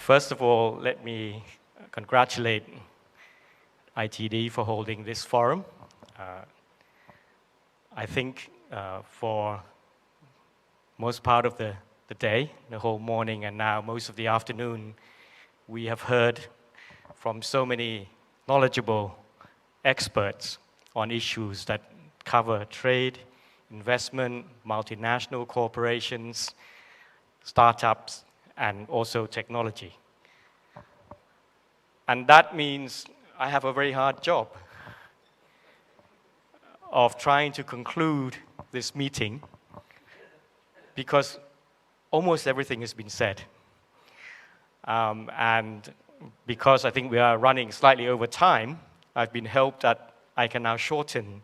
First of all, let me congratulate ITD for holding this forum. I think for most part of the day, the whole morning and now most of the afternoon, we have heard from so many knowledgeable experts on issues that cover trade, investment, multinational corporations, startups, and also technology. And that means I have a very hard job of trying to conclude this meeting because almost everything has been said. And because I think we are running slightly over time, I've been helped that I can now shorten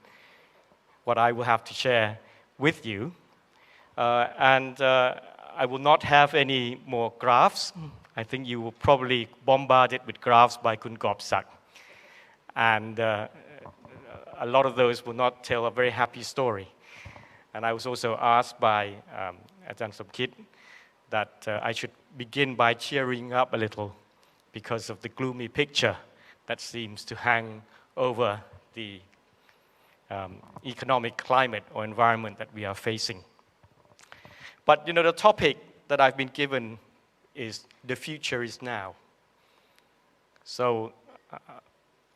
what I will have to share with you. I will not have any more graphs. I think you will probably bombard it with graphs by Kun Gopsak. And a lot of those will not tell a very happy story. And I was also asked by Ajahn Somkit that I should begin by cheering up a little because of the gloomy picture that seems to hang over the economic climate or environment that we are facing. But the topic that I've been given is the future is now. So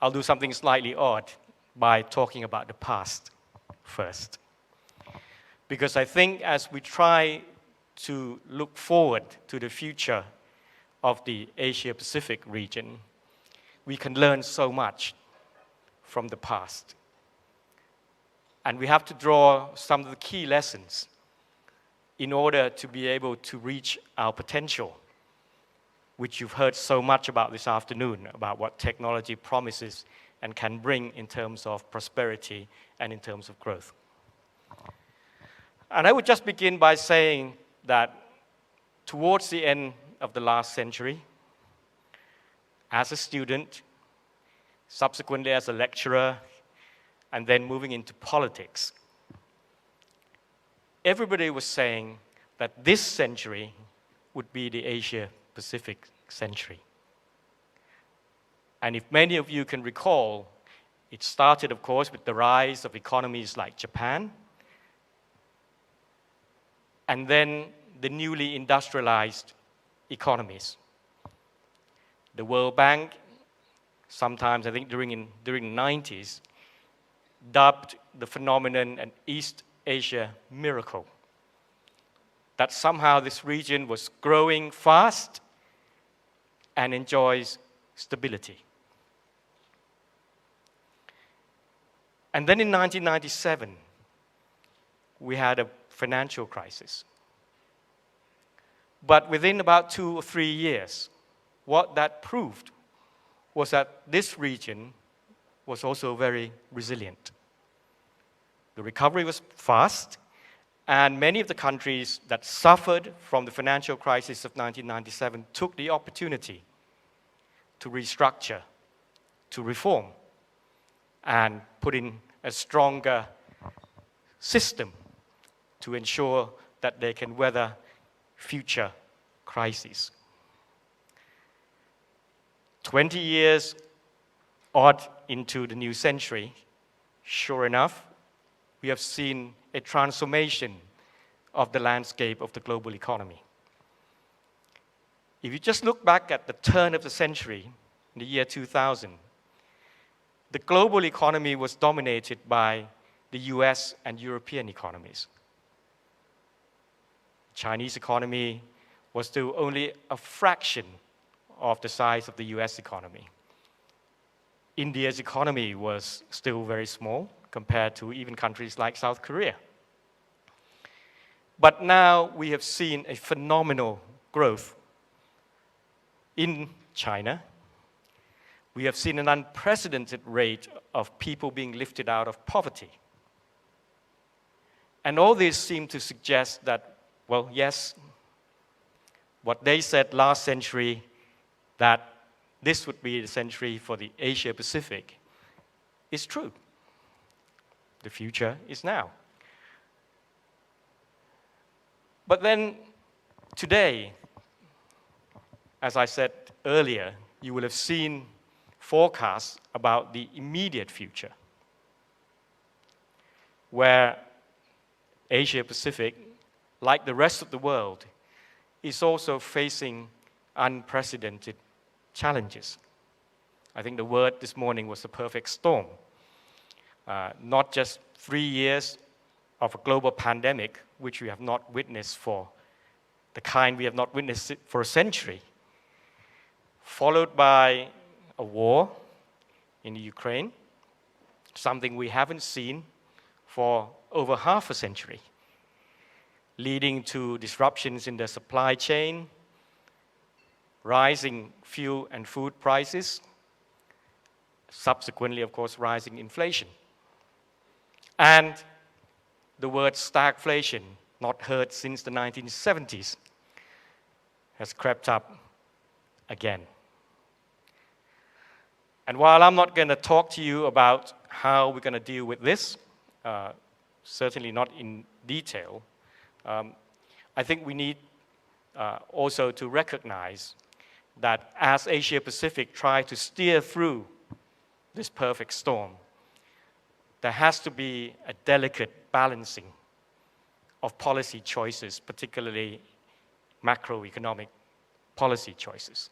I'll do something slightly odd by talking about the past first. Because I think as we try to look forward to the future of the Asia-Pacific region, we can learn so much from the past. And we have to draw some of the key lessons in order to be able to reach our potential, which you've heard so much about this afternoon, about what technology promises and can bring in terms of prosperity and in terms of growth. And I would just begin by saying that towards the end of the last century, as a student, subsequently as a lecturer, and then moving into politics, everybody was saying that this century would be the Asia-Pacific century. And if many of you can recall, it started, of course, with the rise of economies like Japan, and then the newly industrialized economies. The World Bank, sometimes I think during the 90s, dubbed the phenomenon an East Asia miracle. That somehow this region was growing fast and enjoys stability. And then in 1997, we had a financial crisis. But within about 2 or 3 years, what that proved was that this region was also very resilient. The recovery was fast, and many of the countries that suffered from the financial crisis of 1997 took the opportunity to restructure, to reform, and put in a stronger system to ensure that they can weather future crises. 20 years odd into the new century, sure enough, we have seen a transformation of the landscape of the global economy. If you just look back at the turn of the century, in the year 2000, the global economy was dominated by the US and European economies. Chinese economy was still only a fraction of the size of the US economy. India's economy was still very small compared to even countries like South Korea. But now we have seen a phenomenal growth in China. We have seen an unprecedented rate of people being lifted out of poverty. And all this seemed to suggest that, well, yes, what they said last century, that this would be the century for the Asia-Pacific, is true. The future is now. But then, today, as I said earlier, you will have seen forecasts about the immediate future, where Asia Pacific, like the rest of the world, is also facing unprecedented challenges. I think the word this morning was the perfect storm. Not just 3 years of a global pandemic, which we have not witnessed for the kind we have not witnessed for a century, followed by a war in Ukraine, something we haven't seen for over half a century, leading to disruptions in the supply chain, rising fuel and food prices, subsequently, of course, rising inflation. And the word stagflation, not heard since the 1970s, has crept up again. And while I'm not going to talk to you about how we're going to deal with this, certainly not in detail, I think we need also to recognize that as Asia Pacific tries to steer through this perfect storm, there has to be a delicate balancing of policy choices, particularly macroeconomic policy choices.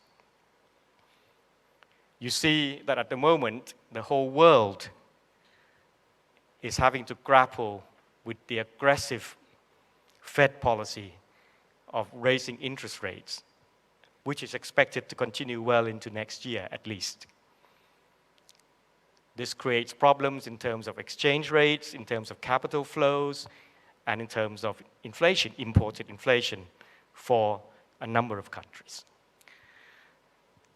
You see that at the moment, the whole world is having to grapple with the aggressive Fed policy of raising interest rates, which is expected to continue well into next year at least. This creates problems in terms of exchange rates, in terms of capital flows, and in terms of inflation, imported inflation for a number of countries.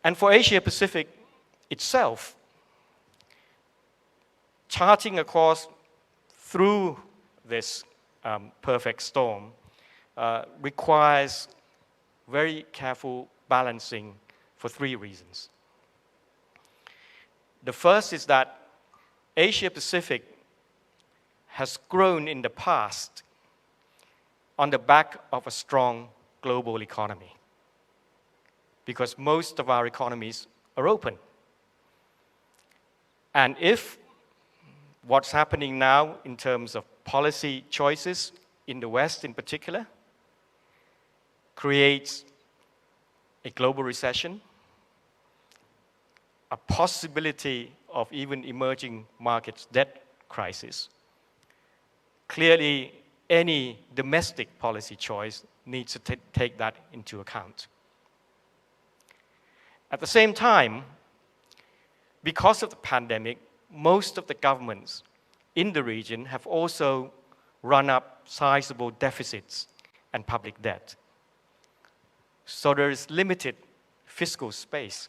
And for Asia Pacific itself, charting a course through this perfect storm requires very careful balancing for 3 reasons. The first is that Asia Pacific has grown in the past on the back of a strong global economy, because most of our economies are open. And if what's happening now in terms of policy choices in the West in particular creates a global recession, a possibility of even emerging markets debt crisis, clearly any domestic policy choice needs to take that into account. At the same time, because of the pandemic, most of the governments in the region have also run up sizable deficits and public debt. So there is limited fiscal space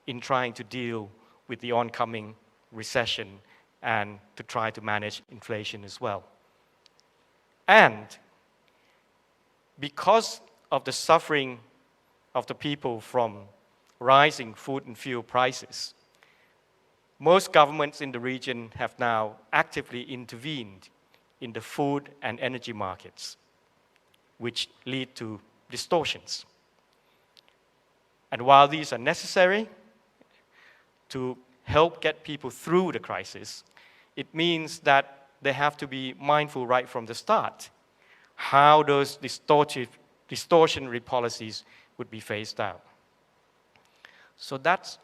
in trying to deal with the oncoming recession and to try to manage inflation as well. And because of the suffering of the people from rising food and fuel prices, most governments in the region have now actively intervened in the food and energy markets, which lead to distortions. And while these are necessary to help get people through the crisis, it means that they have to be mindful right from the start how those distortionary policies would be phased out. So that's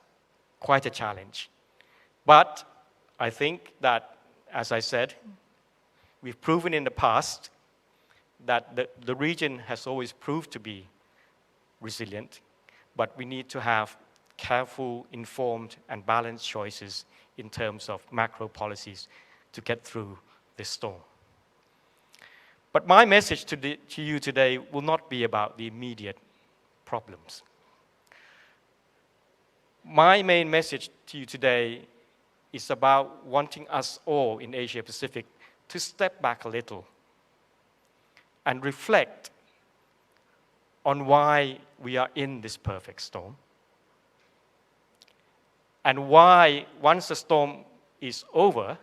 quite a challenge. But I think that, as I said, we've proven in the past that the region has always proved to be resilient, but we need to have careful, informed, and balanced choices in terms of macro policies to get through this storm. But my message to you today will not be about the immediate problems. My main message to you today is about wanting us all in Asia Pacific to step back a little and reflect on why we are in this perfect storm, and why, once the storm is over,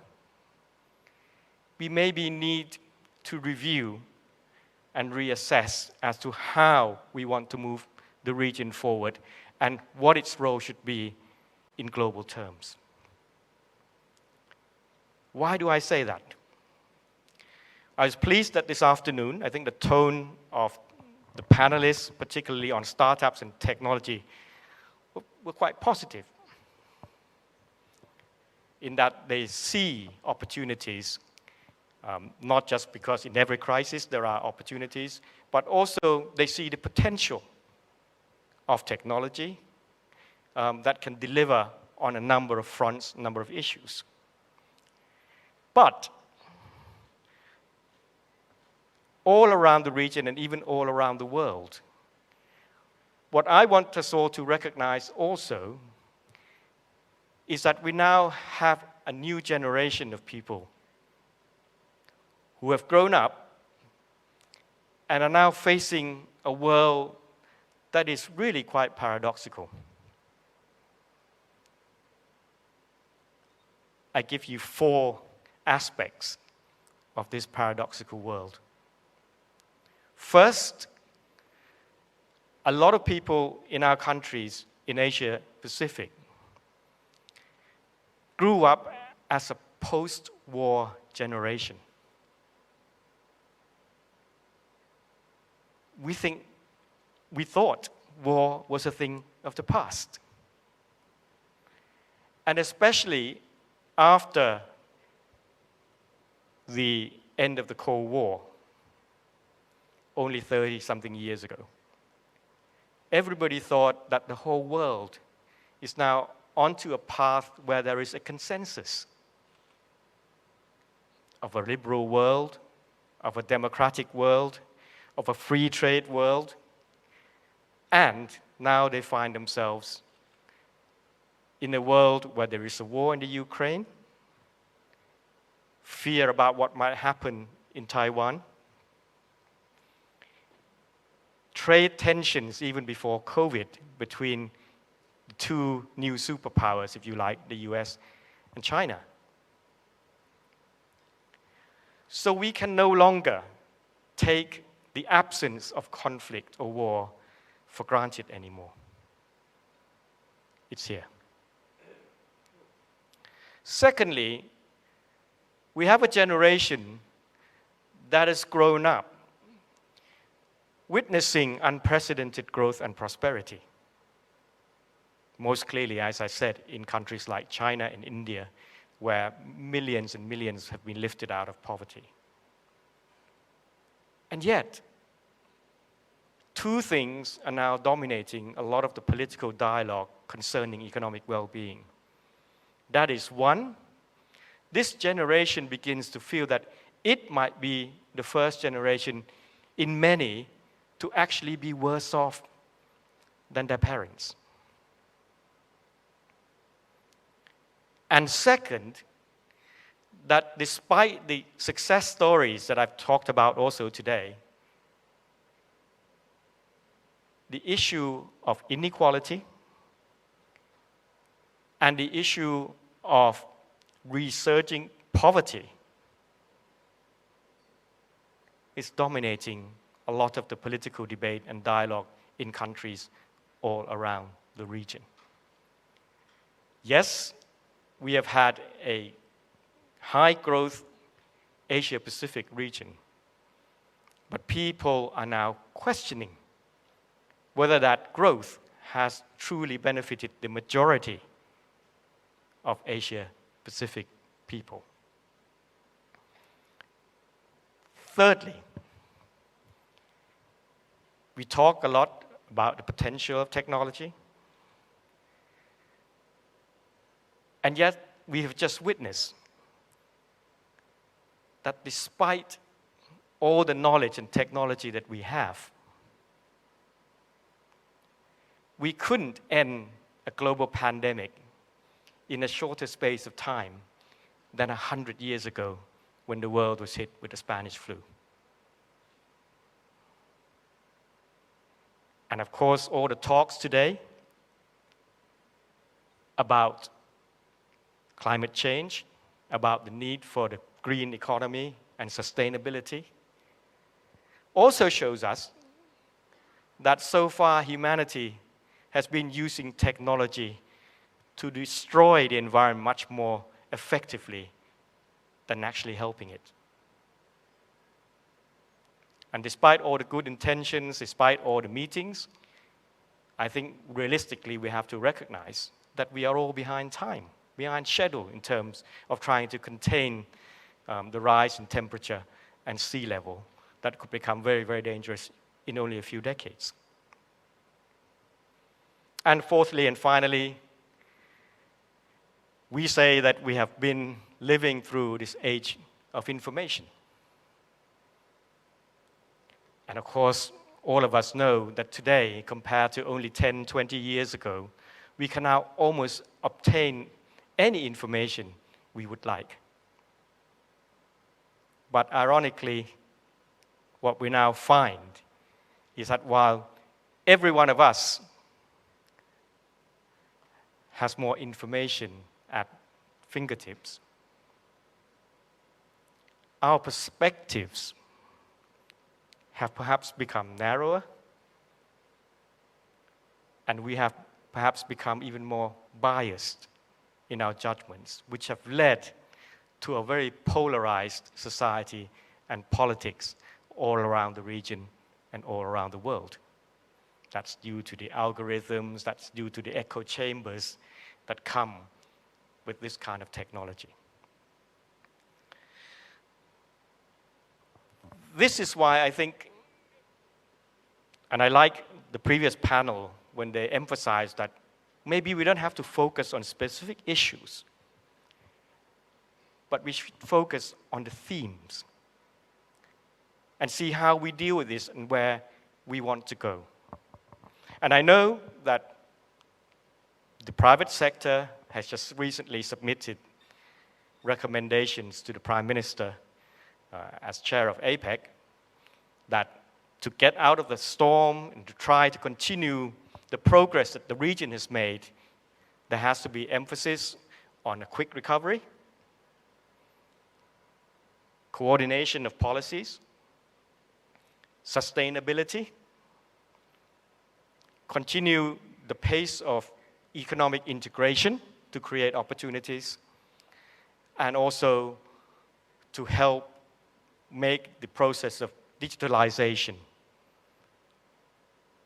we maybe need to review and reassess as to how we want to move the region forward and what its role should be in global terms. Why do I say that? I was pleased that this afternoon, I think the tone of the panelists, particularly on startups and technology, were quite positive in that they see opportunities, not just because in every crisis there are opportunities, but also they see the potential of technology that can deliver on a number of fronts, a number of issues. But all around the region and even all around the world, what I want us all to recognize also is that we now have a new generation of people who have grown up and are now facing a world that is really quite paradoxical. I give you 4 aspects of this paradoxical world. First, a lot of people in our countries in Asia Pacific grew up as a post-war generation. We thought war was a thing of the past. And especially after the end of the Cold War, only 30-something years ago. Everybody thought that the whole world is now onto a path where there is a consensus of a liberal world, of a democratic world, of a free trade world, and now they find themselves in a world where there is a war in the Ukraine, fear about what might happen in Taiwan, trade tensions even before COVID between the 2 new superpowers, if you like, the US and China. So we can no longer take the absence of conflict or war for granted anymore. It's here. Secondly, we have a generation that has grown up witnessing unprecedented growth and prosperity. Most clearly, as I said, in countries like China and India, where millions and millions have been lifted out of poverty. And yet, 2 things are now dominating a lot of the political dialogue concerning economic well-being. That is, 1, this generation begins to feel that it might be the first generation in many to actually be worse off than their parents. And second, that despite the success stories that I've talked about also today, the issue of inequality and the issue of resurging poverty is dominating a lot of the political debate and dialogue in countries all around the region. Yes, we have had a high-growth Asia-Pacific region, but people are now questioning whether that growth has truly benefited the majority of Asia-Pacific people. Thirdly, we talk a lot about the potential of technology, and yet we have just witnessed that despite all the knowledge and technology that we have, we couldn't end a global pandemic in a shorter space of time than 100 years ago when the world was hit with the Spanish flu. And of course, all the talks today about climate change, about the need for the green economy and sustainability, also shows us that so far humanity has been using technology to destroy the environment much more effectively than actually helping it. And despite all the good intentions, despite all the meetings, I think realistically we have to recognize that we are all behind time, behind schedule in terms of trying to contain the rise in temperature and sea level that could become very, very dangerous in only a few decades. And fourthly and finally, we say that we have been living through this age of information. And of course, all of us know that today, compared to only 10, 20 years ago, we can now almost obtain any information we would like. But ironically, what we now find is that while every one of us has more information at fingertips, our perspectives have perhaps become narrower, and we have perhaps become even more biased in our judgments, which have led to a very polarized society and politics all around the region and all around the world. That's due to the algorithms, that's due to the echo chambers that come with this kind of technology. This is why I think, and I like the previous panel when they emphasized that maybe we don't have to focus on specific issues, but we should focus on the themes and see how we deal with this and where we want to go. And I know that the private sector has just recently submitted recommendations to the Prime Minister as chair of APEC that to get out of the storm and to try to continue the progress that the region has made, there has to be emphasis on a quick recovery, coordination of policies, sustainability, continue the pace of economic integration to create opportunities, and also to help make the process of digitalization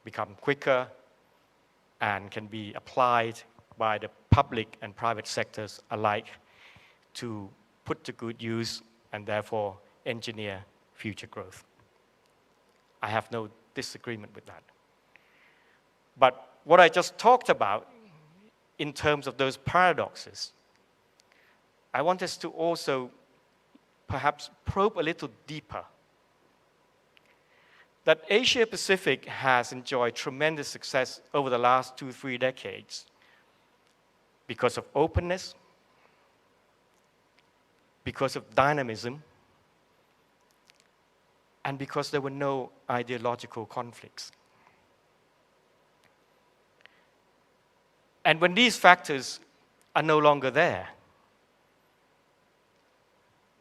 become quicker and can be applied by the public and private sectors alike to put to good use and therefore engineer future growth. I have no disagreement with that. But what I just talked about in terms of those paradoxes, I want us to also perhaps probe a little deeper. That Asia Pacific has enjoyed tremendous success over the last 2-3 decades because of openness, because of dynamism, and because there were no ideological conflicts. And when these factors are no longer there,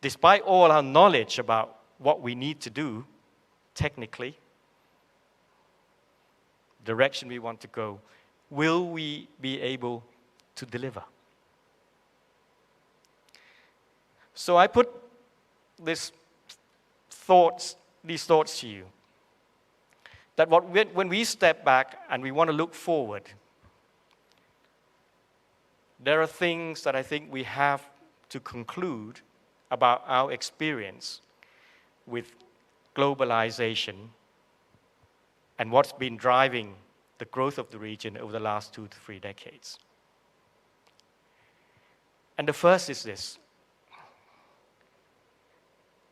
despite all our knowledge about what we need to do technically, direction we want to go, will we be able to deliver? So I put these thoughts to you, that when we step back and we want to look forward, there are things that I think we have to conclude about our experience with globalization and what's been driving the growth of the region over the last 2 to 3 decades. And the first is this.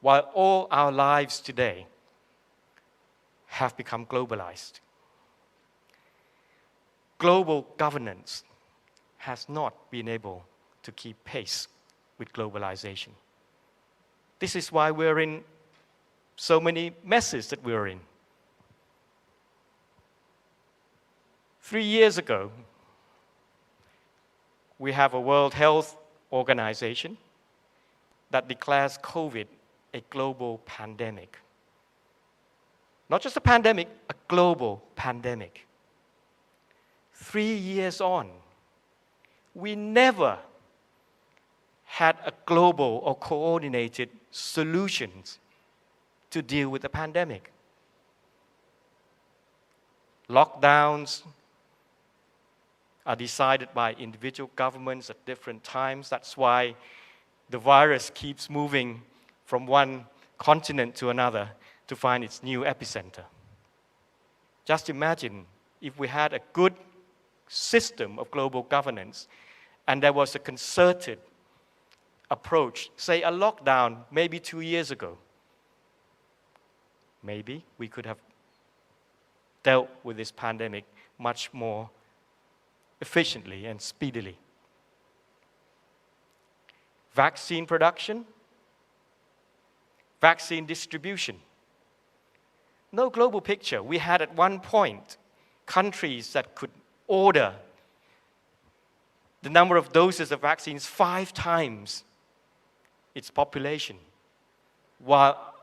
While all our lives today have become globalized, global governance has not been able to keep pace with globalization. This is why we're in so many messes that we're in. 3 years ago, we have a World Health Organization that declares COVID a global pandemic. Not just a pandemic, a global pandemic. 3 years on, we never had a global or coordinated solutions to deal with the pandemic. Lockdowns are decided by individual governments at different times. That's why the virus keeps moving from one continent to another to find its new epicenter. Just imagine if we had a good system of global governance and there was a concerted approach, say a lockdown maybe 2 years ago. Maybe we could have dealt with this pandemic much more efficiently and speedily. Vaccine production, vaccine distribution. No global picture. We had at one point countries that could order the number of doses of vaccines 5 times its population, while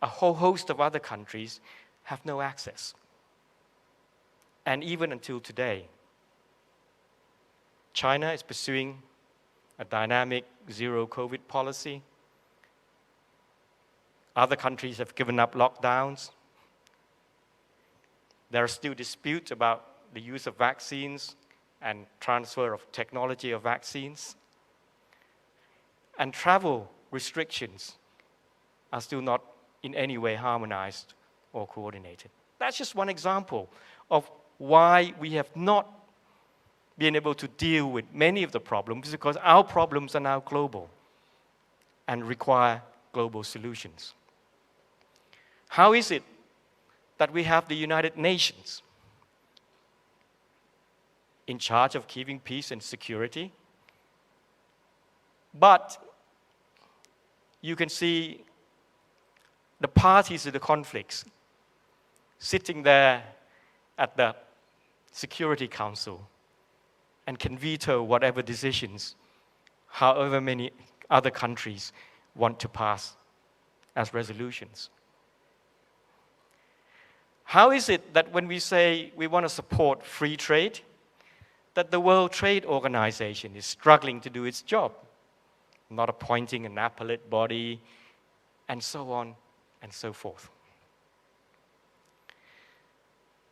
a whole host of other countries have no access. And even until today, China is pursuing a dynamic zero COVID policy. Other countries have given up lockdowns. There are still disputes about the use of vaccines and transfer of technology of vaccines. And travel restrictions are still not in any way harmonized or coordinated. That's just one example of why we have not been able to deal with many of the problems, because our problems are now global and require global solutions. How is it that we have the United Nations in charge of keeping peace and security? But you can see the parties to the conflicts sitting there at the Security Council and can veto whatever decisions however many other countries want to pass as resolutions. How is it that when we say we want to support free trade, that the World Trade Organization is struggling to do its job, not appointing an appellate body, and so on and so forth?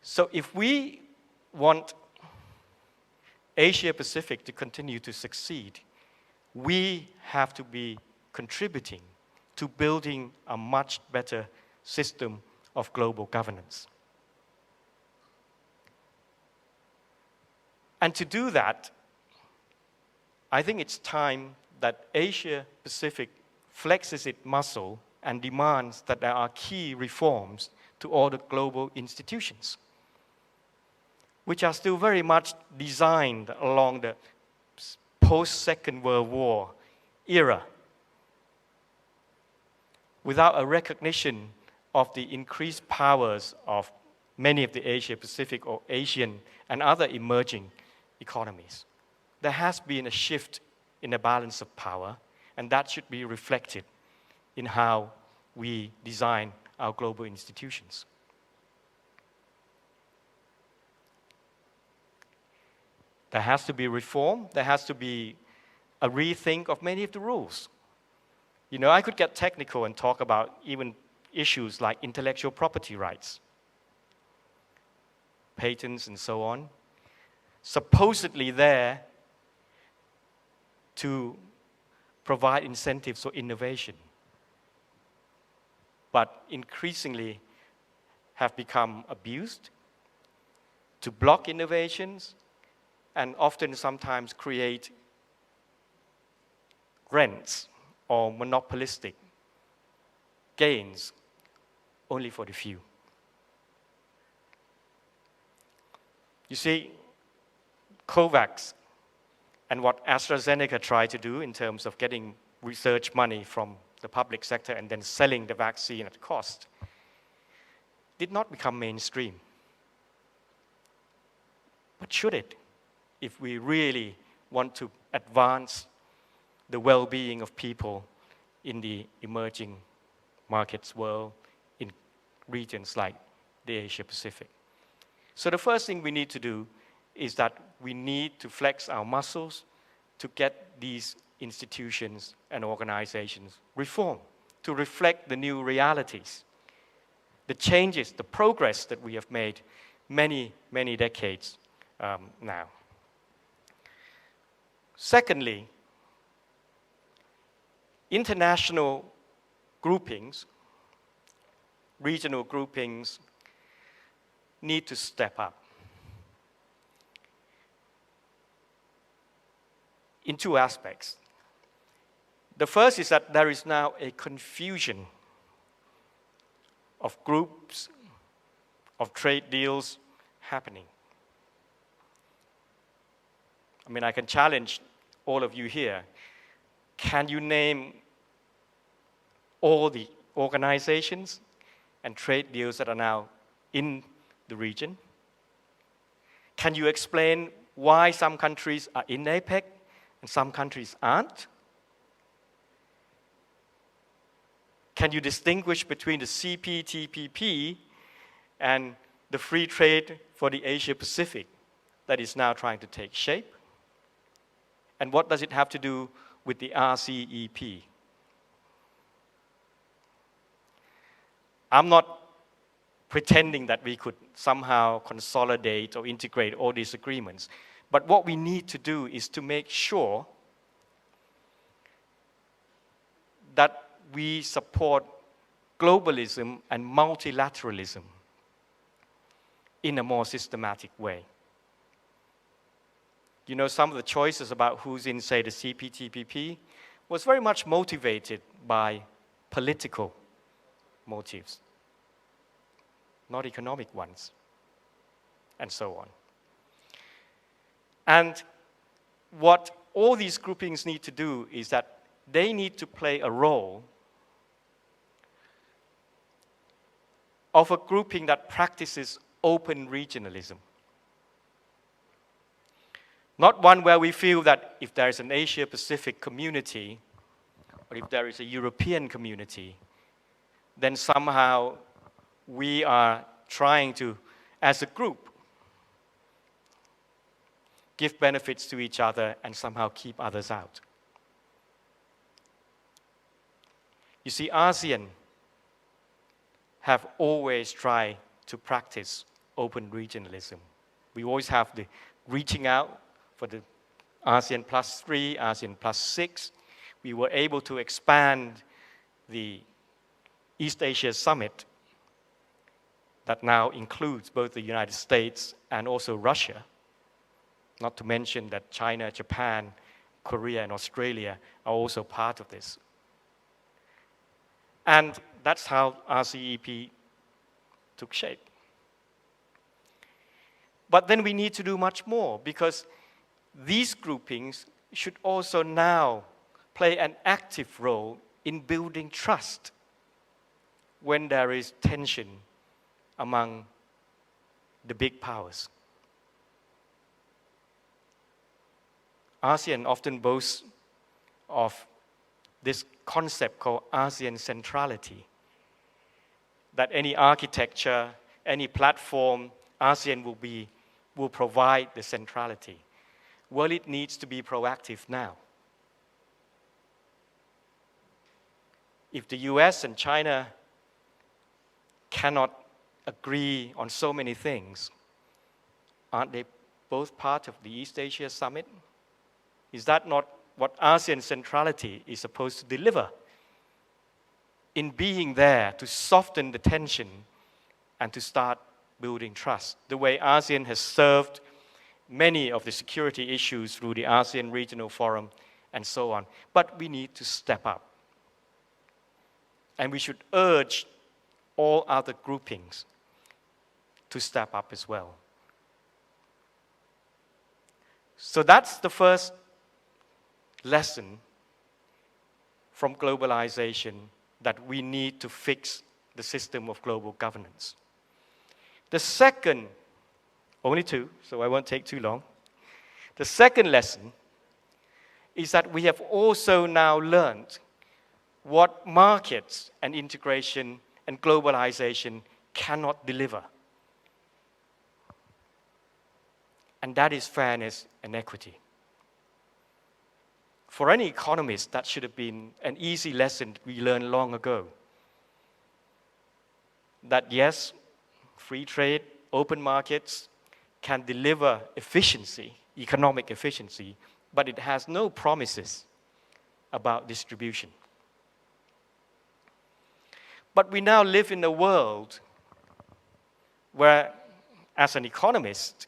So if we want Asia Pacific to continue to succeed, we have to be contributing to building a much better system of global governance. And to do that, I think it's time that Asia Pacific flexes its muscle and demands that there are key reforms to all the global institutions, which are still very much designed along the post-Second World War era, without a recognition of the increased powers of many of the Asia Pacific or Asian and other emerging economies. There has been a shift in the balance of power, and that should be reflected in how we design our global institutions. There has to be reform. There has to be a rethink of many of the rules. You know, I could get technical and talk about even issues like intellectual property rights, patents, and so on, supposedly there to provide incentives for innovation, but increasingly have become abused to block innovations and often sometimes create rents or monopolistic gains only for the few. You see, COVAX and what AstraZeneca tried to do in terms of getting research money from the public sector and then selling the vaccine at cost did not become mainstream. But should it, if we really want to advance the well-being of people in the emerging markets world, in regions like the Asia Pacific. So the first thing we need to do is that we need to flex our muscles to get these institutions and organizations reformed to reflect the new realities, the changes, the progress that we have made many, many decades now. Secondly, international groupings, regional groupings, need to step up in two aspects. The first is that there is now a confusion of groups, of trade deals happening. I mean, I can challenge all of you here. Can you name all the organizations and trade deals that are now in the region? Can you explain why some countries are in APEC and some countries aren't? Can you distinguish between the CPTPP and the free trade for the Asia Pacific that is now trying to take shape? And what does it have to do with the RCEP? I'm not pretending that we could somehow consolidate or integrate all these agreements. But what we need to do is to make sure that we support globalism and multilateralism in a more systematic way. You know, some of the choices about who's in, say, the CPTPP was very much motivated by political motives, not economic ones, and so on. And what all these groupings need to do is that they need to play a role of a grouping that practices open regionalism. Not one where we feel that if there is an Asia-Pacific community, or if there is a European community, then somehow we are trying to, as a group, give benefits to each other and somehow keep others out. You see, ASEAN have always tried to practice open regionalism. We always have the reaching out for the ASEAN plus 3, ASEAN plus 6. We were able to expand the East Asia Summit that now includes both the United States and also Russia, not to mention that China, Japan, Korea, and Australia are also part of this. And that's how RCEP took shape. But then we need to do much more, because these groupings should also now play an active role in building trust when there is tension among the big powers. ASEAN often boasts of this concept called ASEAN centrality, that any architecture, any platform, ASEAN will provide the centrality. Well, it needs to be proactive now. If the US and China cannot agree on so many things, aren't they both part of the East Asia Summit? Is that not what ASEAN centrality is supposed to deliver? In being there to soften the tension and to start building trust, the way ASEAN has served many of the security issues through the ASEAN Regional Forum and so on. But we need to step up. And we should urge all other groupings to step up as well. So that's the first lesson from globalization, that we need to fix the system of global governance. The second, only two, so I won't take too long. The second lesson is that we have also now learned what markets and integration and globalization cannot deliver. And that is fairness and equity. For any economist, that should have been an easy lesson we learned long ago. That yes, free trade, open markets can deliver efficiency, economic efficiency, but it has no promises about distribution. But we now live in a world where, as an economist,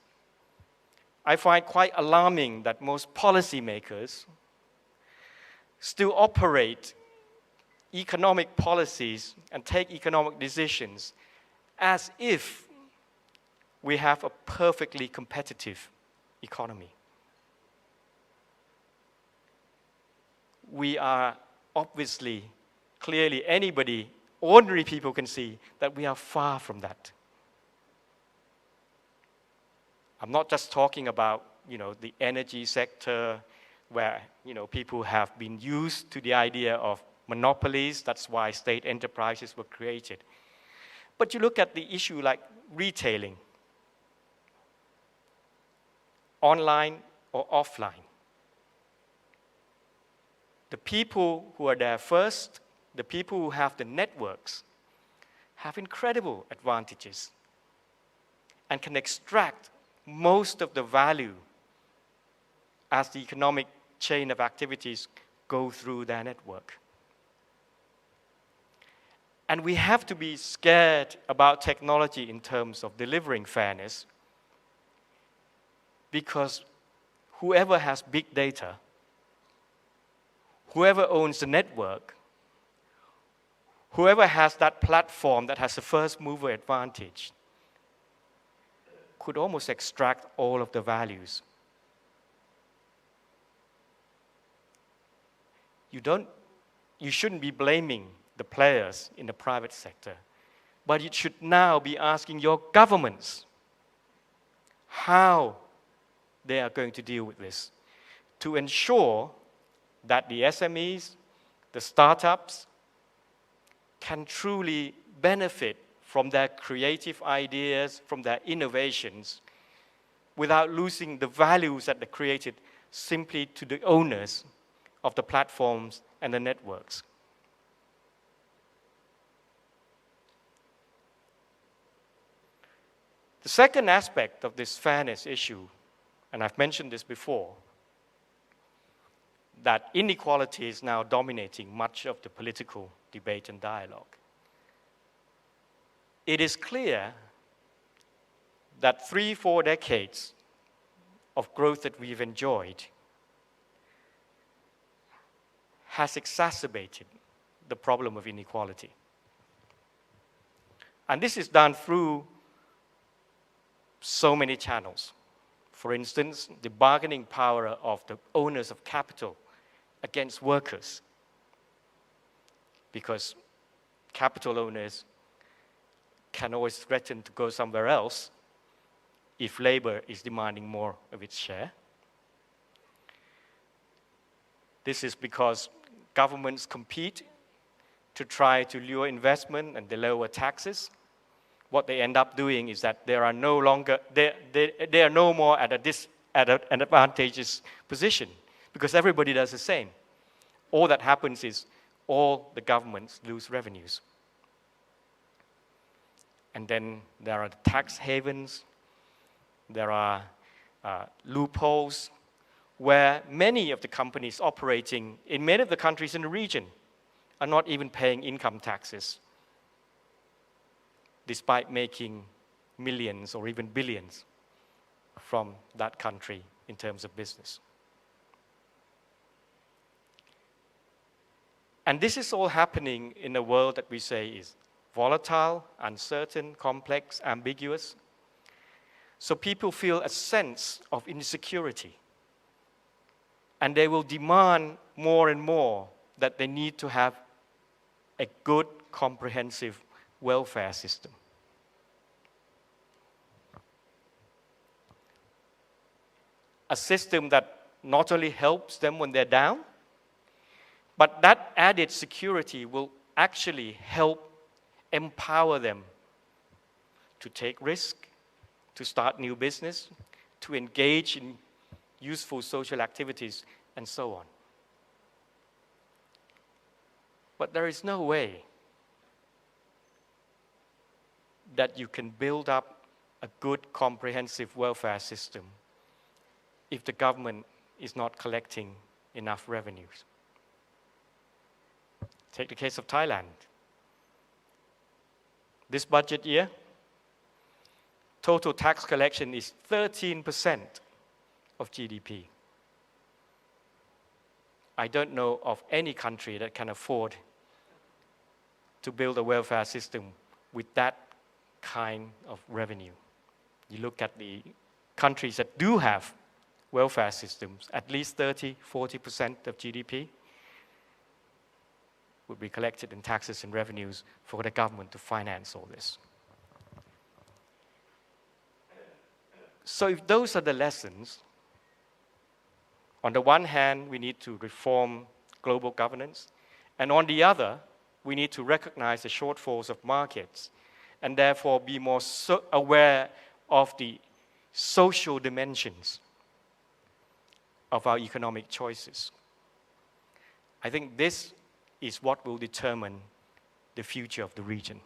I find quite alarming that most policymakers still operate economic policies and take economic decisions as if we have a perfectly competitive economy. We are obviously, clearly, ordinary people can see that we are far from that. I'm not just talking about, the energy sector where, people have been used to the idea of monopolies. That's why state enterprises were created. But you look at the issue like retailing, online or offline. The people who are there first, the people who have the networks, have incredible advantages and can extract most of the value as the economic chain of activities go through their network. And we have to be scared about technology in terms of delivering fairness, because whoever has big data, whoever owns the network, whoever has that platform that has the first mover advantage, could almost extract all of the values. You shouldn't be blaming the players in the private sector, but you should now be asking your governments how they are going to deal with this to ensure that the SMEs, the startups, can truly benefit from their creative ideas, from their innovations, without losing the values that they created simply to the owners of the platforms and the networks. The second aspect of this fairness issue, and I've mentioned this before, that inequality is now dominating much of the political debate and dialogue. It is clear that 3-4 decades of growth that we've enjoyed has exacerbated the problem of inequality. And this is done through so many channels. For instance, the bargaining power of the owners of capital against workers, because capital owners can always threaten to go somewhere else if labor is demanding more of its share. This is because governments compete to try to lure investment and they lower taxes. What they end up doing is that they are no more at an advantageous position, because everybody does the same. All that happens is all the governments lose revenues. And then there are the tax havens, there are loopholes, where many of the companies operating in many of the countries in the region are not even paying income taxes, despite making millions or even billions from that country in terms of business. And this is all happening in a world that we say is volatile, uncertain, complex, ambiguous. So people feel a sense of insecurity. And they will demand more and more that they need to have a good, comprehensive welfare system. A system that not only helps them when they're down, but that added security will actually help empower them to take risk, to start new business, to engage in useful social activities, and so on. But there is no way that you can build up a good, comprehensive welfare system if the government is not collecting enough revenues. Take the case of Thailand. This budget year, total tax collection is 13% of GDP. I don't know of any country that can afford to build a welfare system with that kind of revenue. You look at the countries that do have welfare systems, at least 30-40% of GDP would be collected in taxes and revenues for the government to finance all this. So if those are the lessons, on the one hand, we need to reform global governance, and on the other, we need to recognize the shortfalls of markets and therefore be more aware of the social dimensions of our economic choices. I think this is what will determine the future of the region.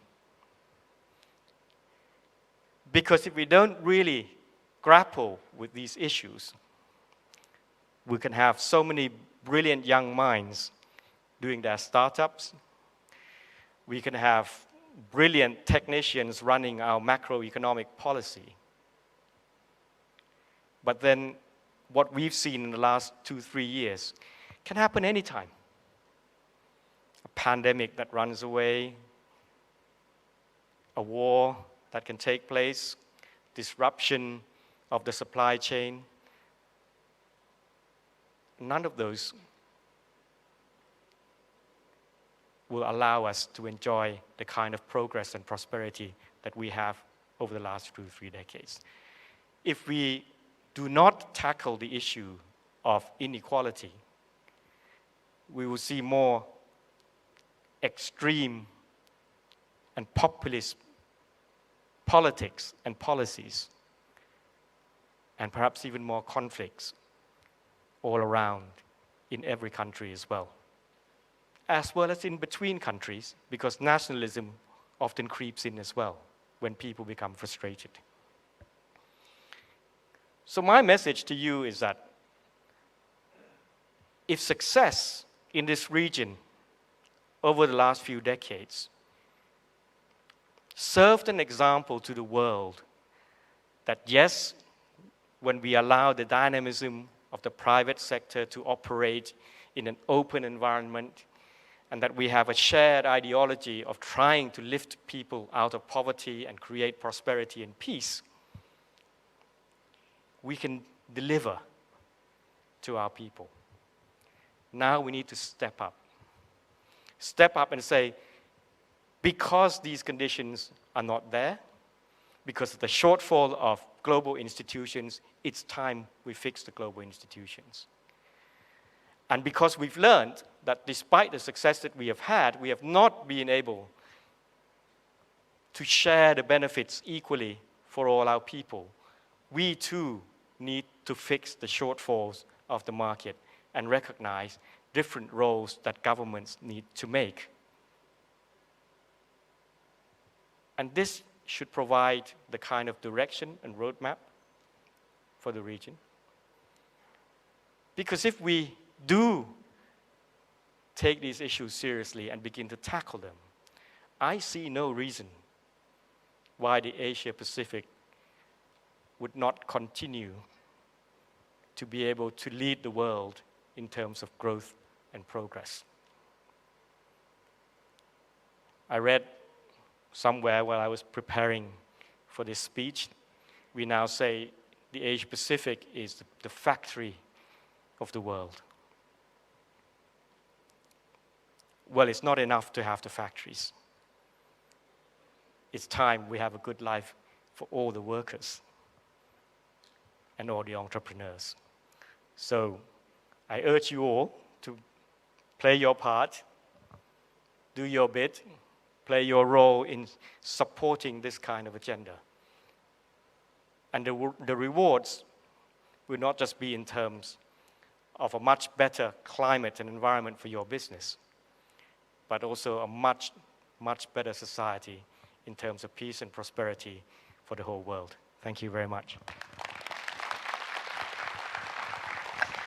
Because if we don't really grapple with these issues, we can have so many brilliant young minds doing their startups. We can have brilliant technicians running our macroeconomic policy. But then what we've seen in the last 2-3 years can happen anytime. A pandemic that runs away, a war that can take place, disruption of the supply chain. None of those will allow us to enjoy the kind of progress and prosperity that we have over the last 2-3 decades. If we do not tackle the issue of inequality, we will see more extreme and populist politics and policies, and perhaps even more conflicts all around in every country as well as in between countries, because nationalism often creeps in as well when people become frustrated. So my message to you is that if success in this region over the last few decades served an example to the world that yes, when we allow the dynamism of the private sector to operate in an open environment, and that we have a shared ideology of trying to lift people out of poverty and create prosperity and peace, we can deliver to our people. Now we need to step up. Step up and say, because these conditions are not there, because of the shortfall of global institutions, it's time we fix the global institutions. And because we've learned that despite the success that we have not been able to share the benefits equally for all our people, we too need to fix the shortfalls of the market and recognize different roles that governments need to make. And this should provide the kind of direction and roadmap for the region. Because if we do take these issues seriously and begin to tackle them, I see no reason why the Asia Pacific would not continue to be able to lead the world in terms of growth and progress. I read somewhere while I was preparing for this speech, we now say the Asia Pacific is the factory of the world. Well, it's not enough to have the factories. It's time we have a good life for all the workers and all the entrepreneurs. So I urge you all to play your part, do your bit, play your role in supporting this kind of agenda. And the rewards will not just be in terms of a much better climate and environment for your business, but also a much, much better society in terms of peace and prosperity for the whole world. Thank you very much.